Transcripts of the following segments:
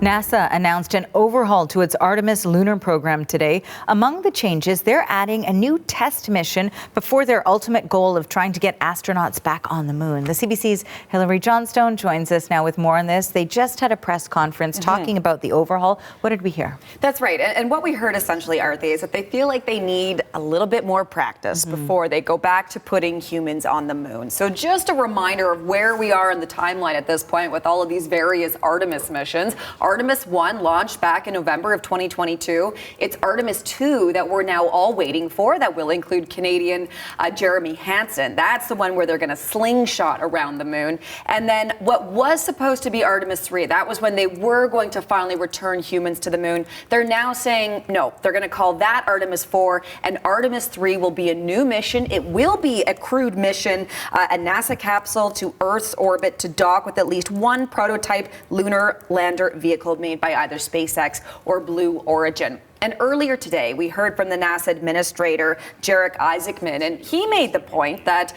NASA announced an overhaul to its Artemis lunar program today. Among the changes, they're adding a new test mission before their ultimate goal of trying to get astronauts back on the moon. The CBC's Hilary Johnstone joins us now with more on this. They just had a press conference talking about the overhaul. What did we hear? That's right. And what we heard essentially, Artie, is that they feel like they need a little bit more practice before they go back to putting humans on the moon. So just a reminder of where we are in the timeline at this point with all of these various Artemis missions. Artemis I launched back in November of 2022. It's Artemis II that we're now all waiting for. That will include Canadian Jeremy Hansen. That's the one where they're going to slingshot around the moon. And then what was supposed to be Artemis III, that was when they were going to finally return humans to the moon. They're now saying no. They're going to call that Artemis IV, and Artemis III will be a new mission. It will be a crewed mission, a NASA capsule to Earth's orbit to dock with at least one prototype lunar lander vehicle made by either SpaceX or Blue Origin. And earlier today, we heard from the NASA administrator, Jarek Isaacman, and he made the point that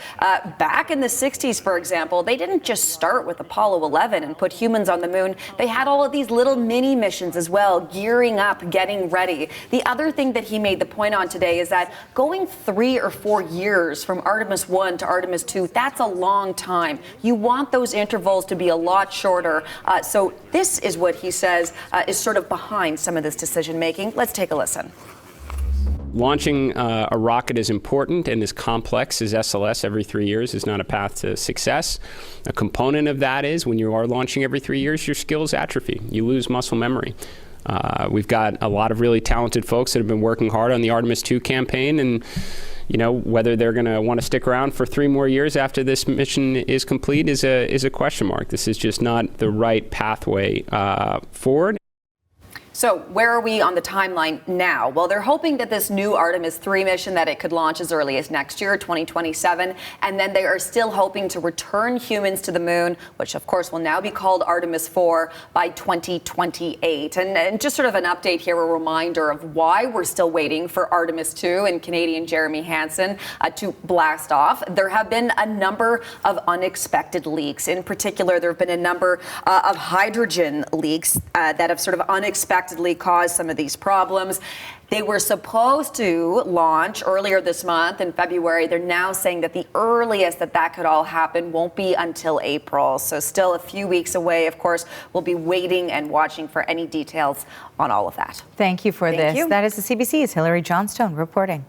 back in the 60s, for example, they didn't just start with Apollo 11 and put humans on the moon. They had all of these little mini missions as well, gearing up, getting ready. The other thing that he made the point on today is that going 3 or 4 years from Artemis I to Artemis II, that's a long time. You want those intervals to be a lot shorter. So this is what he says is sort of behind some of this decision making. Let's take a listen. Launching a rocket as important and as complex as SLS every 3 years is not a path to success. A component of that is when you are launching every 3 years, your skills atrophy. You lose muscle memory. We've got a lot of really talented folks that have been working hard on the Artemis II campaign, and you know, whether they're going to want to stick around for 3 more years after this mission is complete is a question mark. This is just not the right pathway forward. So where are we on the timeline now? Well, they're hoping that this new Artemis III mission, that it could launch as early as next year, 2027. And then they are still hoping to return humans to the moon, which of course will now be called Artemis IV, by 2028. And just sort of an update here, a reminder of why we're still waiting for Artemis II and Canadian Jeremy Hansen to blast off. There have been a number of unexpected leaks. In particular, there have been a number of hydrogen leaks that have sort of unexpectedly caused some of these problems. They were supposed to launch earlier this month in February. They're now saying that the earliest that could all happen won't be until April. So still a few weeks away. Of course, we'll be waiting and watching for any details on all of that. Thank you for this. You. That is the CBC's Hilary Johnstone reporting.